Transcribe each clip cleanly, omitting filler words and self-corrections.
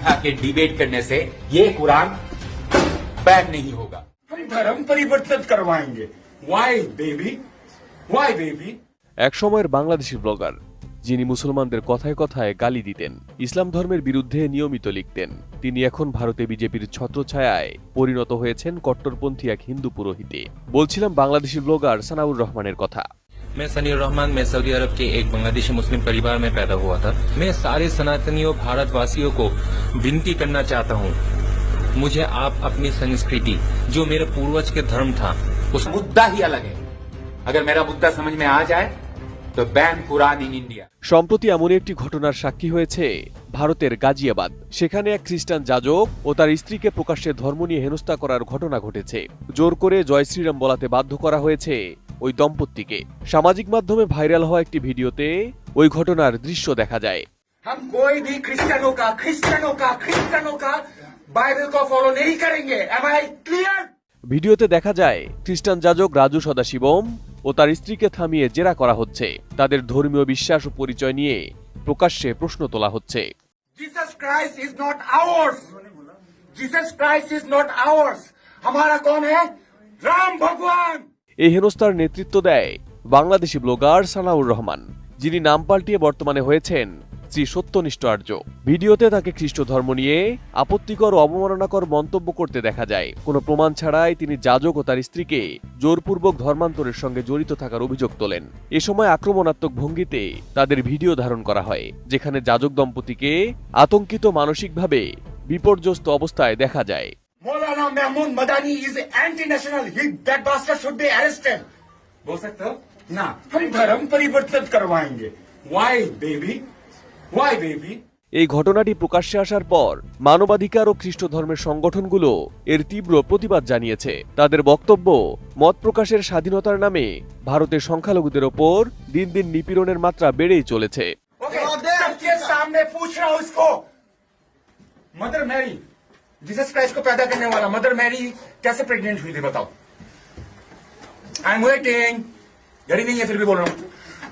उठा के डिबेट करने से ये कुरान बैन नहीं होगा। हम धर्म परिवर्तित करवाएंगे। Why baby, why baby. এক সময়ের বাংলাদেশি ব্লগার যিনি মুসলমানদের কথায় কথায় গালি দিতেন, ইসলাম ধর্মের বিরুদ্ধে নিয়মিত লিখতেন, তিনি এখন ভারতে বিজেপির ছত্রছায়ায় পরিণত হয়েছেন কট্টরপন্থী এক হিন্দু পুরোহিতে। বলছিলাম বাংলাদেশি ব্লগার সানাউর রহমানের কথা। मैं सनीर रहमान, मैं सऊदी अरब के एक बांग्लादेशी मुस्लिम परिवार में पैदा हुआ था। मैं सारे सनातनियों भारतवासियों को विनती करना चाहता हूँ, मुझे आप अपनी संस्कृति जो मेरे पूर्वज के धर्म था उस मुद्दा ही अलग है। अगर मेरा मुद्दा समझ में आ जाए तो बैन कुरान इन इंडिया। সম্প্রতি এমন একটি ঘটনার সাক্ষী হয়েছে ভারতের গাজিয়াবাদ। সেখানে এক খ্রিস্টান যাজক ও তার স্ত্রীকে প্রকাশ্যে ধর্ম নিয়ে হেনস্থা করার ঘটনা ঘটেছে। জোর করে জয় শ্রীরাম বলাতে বাধ্য করা হয়েছে ওই দম্পতিকে। সামাজিক মাধ্যমে ভাইরাল হওয়া একটি ভিডিওতে ওই ঘটনার দৃশ্য দেখা যায়। हम कोई भी क्रिश्चियनों का बाइबल को फॉलो नहीं करेंगे। Am I clear? ভিডিওতে দেখা যায় খ্রিস্টান যাজক রাজু সদাশিবম ও তার স্ত্রীকে থামিয়ে জেরা করা হচ্ছে। তাদের ধর্মীয় বিশ্বাস ও পরিচয় নিয়ে প্রকাশ্যে প্রশ্ন তোলা হচ্ছে। Jesus Christ is not ours. Jesus Christ is not ours. हमारा कौन है? राम भगवान। এই হেনস্থার নেতৃত্ব দেয় বাংলাদেশি ব্লগার সানাউর রহমান, যিনি নাম পাল্টিয়ে বর্তমানে হয়েছেন শ্রী সত্যনিষ্ঠ আর্য। ভিডিওতে তাকে খ্রিস্ট ধর্ম নিয়ে আপত্তিকর ও অবমাননাকর মন্তব্য করতে দেখা যায়। কোনো প্রমাণ ছাড়াই তিনি যাজক ও তার স্ত্রীকে জোরপূর্বক ধর্মান্তরের সঙ্গে জড়িত থাকার অভিযোগ তোলেন। এ সময় আক্রমণাত্মক ভঙ্গিতে তাদের ভিডিও ধারণ করা হয়, যেখানে যাজক দম্পতিকে আতঙ্কিত মানসিকভাবে বিপর্যস্ত অবস্থায় দেখা যায়। मौलाना महमूद मदानी is anti-national. That bastard should be arrested. बोल सकते हो? ना, हम धर्म परिवर्तित करवाएंगे। Why baby? Why baby? এই ঘটনাটি প্রকাশ্যে আসার পর মানবাধিকার ও খ্রিস্ট ধর্মের সংগঠনগুলো এর তীব্র প্রতিবাদ জানিয়েছে। তাদের বক্তব্য, মত প্রকাশের স্বাধীনতার নামে ভারতের সংখ্যালঘুদের ওপর দিন দিন নিপীড়নের মাত্রা বেড়েই চলেছে। सबके सामने पूछ रहा हूं इसको। मदर मैरी, जीसस क्राइस्ट को पैदा करने वाला मदर मैरी कैसे प्रेग्नेंट हुई थी बताओ? I am waiting. घड़ी नहीं है फिर भी बोल रहा हूं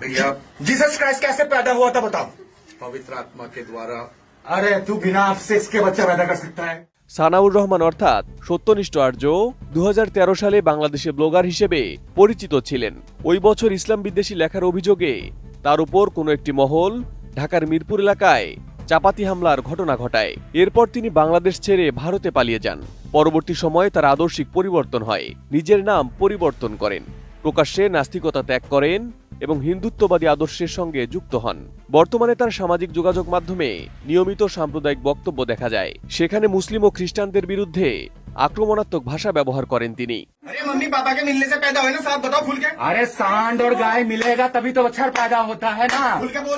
भैया। जीसस क्राइस्ट कैसे पैदा हुआ था बताओ? पवित्र आत्मा के द्वारा। अरे तू बिना आपसे इसके बच्चा पैदा कर सकता है? সানাউর রহমান অর্থাৎ সত্যনিষ্ঠ আর্য 2013 সালে বাংলাদেশে ব্লগার হিসেবে পরিচিত ছিলেন। ওই বছর ইসলাম বিদ্বেষী লেখার অভিযোগে তার উপর কোনো একটি মহল ঢাকার মিরপুর এলাকায় চাপাতি হামলার ঘটনা ঘটায়। এরপর তিনি বাংলাদেশ ছেড়ে ভারতে পালিয়ে যান। পরবর্তী সময়ে তার আদর্শিক পরিবর্তন হয়, নিজের নাম পরিবর্তন করেন, প্রকাশ্যে নাস্তিকতা ত্যাগ করেন এবং হিন্দুত্ববাদী আদর্শের সঙ্গে যুক্ত হন। বর্তমানে তার সামাজিক যোগাযোগ মাধ্যমে নিয়মিত সাম্প্রদায়িক বক্তব্য দেখা যায়। সেখানে মুসলিম ও খ্রিস্টানদের বিরুদ্ধে আক্রমণাত্মক ভাষা ব্যবহার করেন তিনি। अरे मम्मी पापा के मिलने से पैदा हुए ना साहब, बताओ खुल के। अरे सांड और गाय मिलेगा तभी तो बच्चा पैदा होता है ना। खुल के बोल।